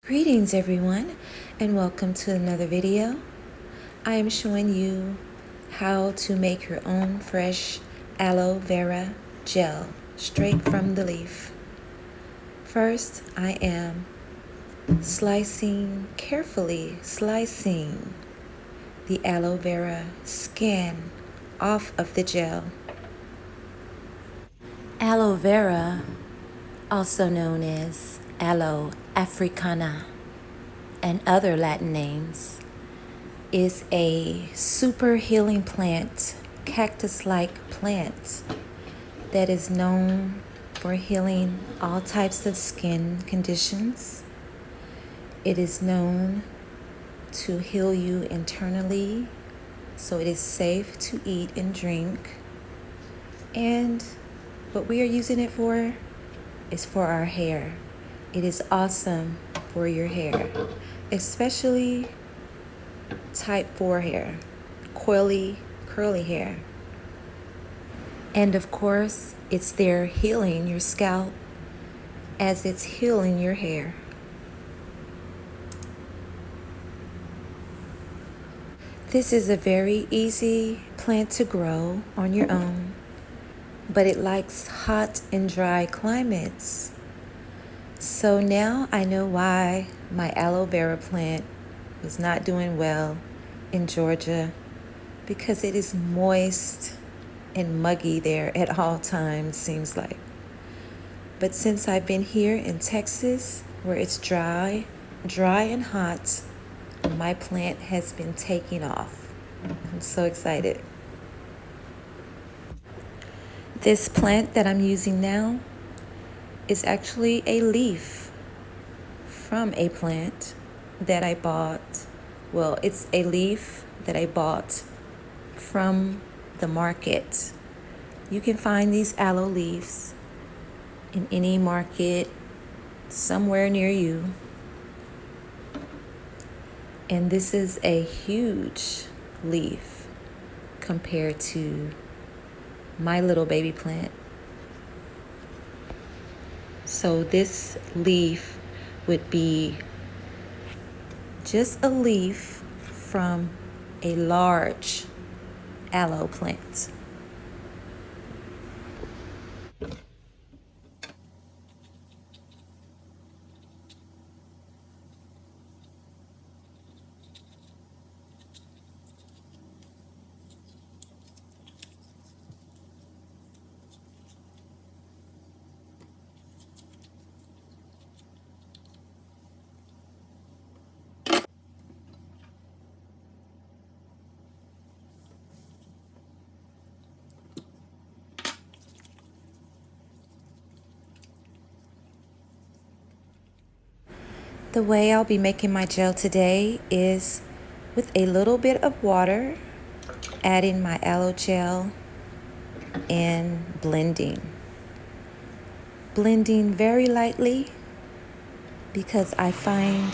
Greetings everyone, and welcome to another video. I am showing you how to make your own fresh aloe vera gel straight from the leaf. First, I am carefully slicing the aloe vera skin off of the gel. Aloe vera, also known as Aloe africana and other Latin names, is a super healing plant, cactus-like plant that is known for healing all types of skin conditions. It is known to heal you internally, so it is safe to eat and drink. And what we are using it for is for our hair. It is awesome for your hair, especially type 4 hair, coily, curly hair. And of course, it's there healing your scalp as it's healing your hair. This is a very easy plant to grow on your own, but it likes hot and dry climates. So now I know why my aloe vera plant was not doing well in Georgia, because it is moist and muggy there at all times, seems like. But since I've been here in Texas, where it's dry and hot, my plant has been taking off. I'm so excited. This plant that I'm using now is actually a leaf from a plant that I bought. Well, it's a leaf that I bought from the market. You can find these aloe leaves in any market somewhere near you. And this is a huge leaf compared to my little baby plant. So this leaf would be just a leaf from a large aloe plant. The way I'll be making my gel today is with a little bit of water, adding my aloe gel and blending. Blending very lightly, because I find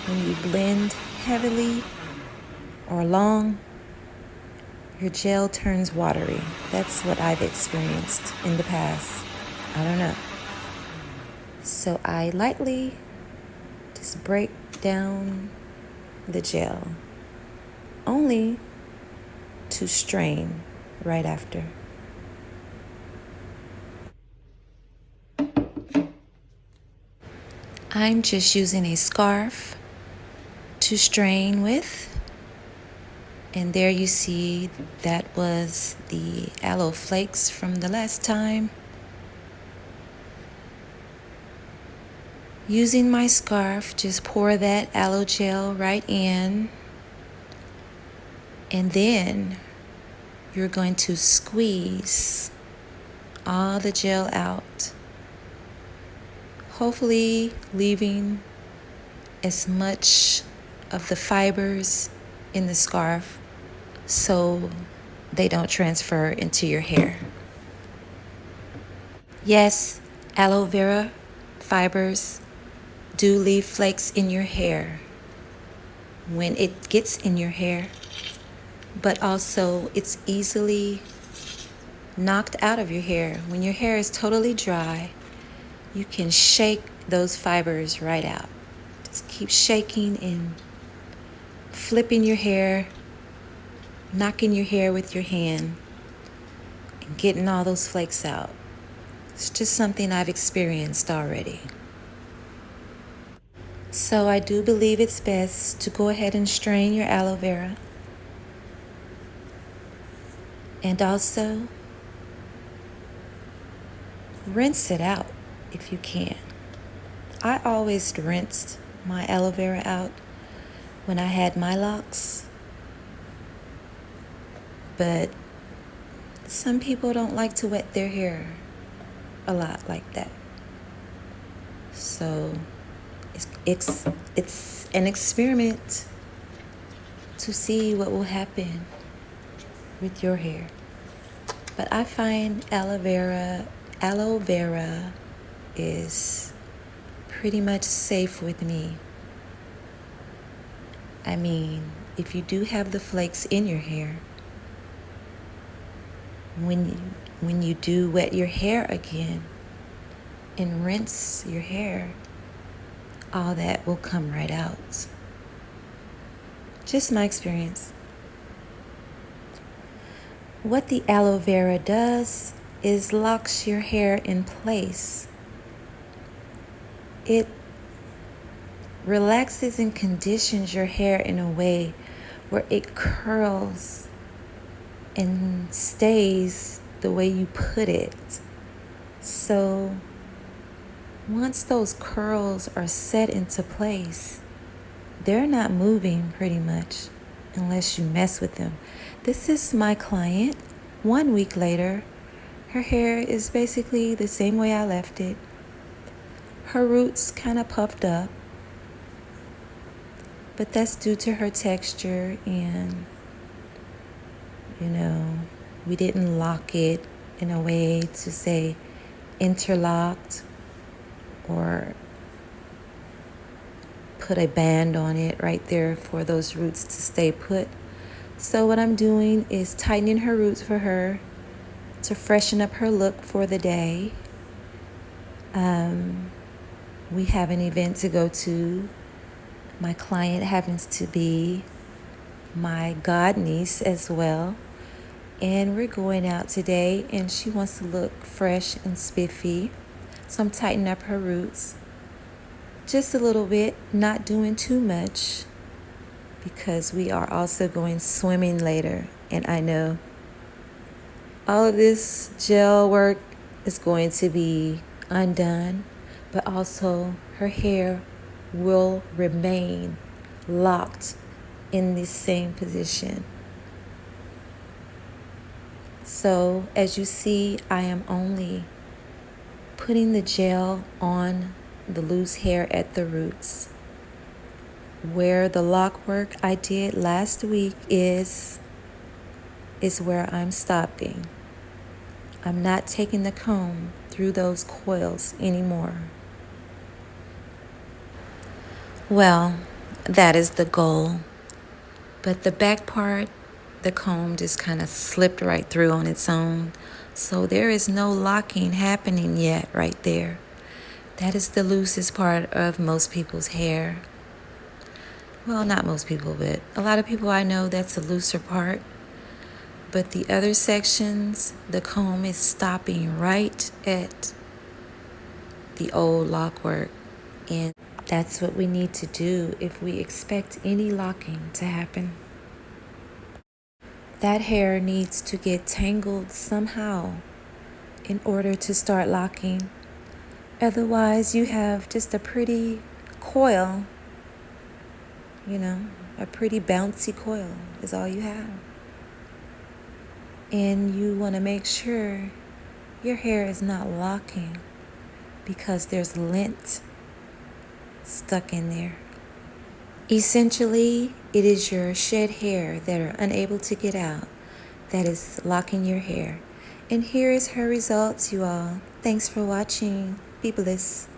when you blend heavily or long, your gel turns watery. That's what I've experienced in the past. I don't know. So I lightly just break down the gel, only to strain right after. I'm just using a scarf to strain with. And there you see, that was the aloe flakes from the last time. Using my scarf, just pour that aloe gel right in. And then you're going to squeeze all the gel out, hopefully leaving as much of the fibers in the scarf so they don't transfer into your hair. Yes, aloe vera fibers do leave flakes in your hair when it gets in your hair, but also it's easily knocked out of your hair. When your hair is totally dry, you can shake those fibers right out. keep shaking and flipping your hair, knocking your hair with your hand, and getting all those flakes out. It's just something I've experienced already. So I do believe it's best to go ahead and strain your aloe vera. And also rinse it out if you can. I always rinsed my aloe vera out when I had my locks. But some people don't like to wet their hair a lot like that. So it's an experiment to see what will happen with your hair. But I find aloe vera is pretty much safe with me. I mean, if you do have the flakes in your hair, when you do wet your hair again and rinse your hair, all that will come right out. Just my experience. What the aloe vera does is locks your hair in place. It relaxes and conditions your hair in a way where it curls and stays the way you put it. So once those curls are set into place, they're not moving pretty much unless you mess with them. This is my client. 1 week later, her hair is basically the same way I left it. Her roots kind of puffed up, but that's due to her texture, and we didn't lock it in a way to say interlocked or put a band on it right there for those roots to stay put. So what I'm doing is tightening her roots for her to freshen up her look for the day. We have an event to go to. My client happens to be my godniece as well. And we're going out today, and she wants to look fresh and spiffy. So I'm tightening up her roots just a little bit, not doing too much, because we are also going swimming later. And I know all of this gel work is going to be undone, but also her hair will remain locked in the same position. So as you see, I am only putting the gel on the loose hair at the roots. Where the lock work I did last week is where I'm stopping. I'm not taking the comb through those coils anymore. Well, that is the goal. But the back part, the comb just kind of slipped right through on its own. So there is no locking happening yet right there. That is the loosest part of most people's hair. Well, not most people, but a lot of people I know, that's the looser part. But the other sections, the comb is stopping right at the old lock work. And that's what we need to do if we expect any locking to happen. That hair needs to get tangled somehow in order to start locking. Otherwise, you have just a pretty coil, a pretty bouncy coil is all you have. And you want to make sure your hair is not locking because there's lint stuck in there. Essentially, it is your shed hair that are unable to get out that is locking your hair. And here is her results, you all. Thanks for watching. Be blessed.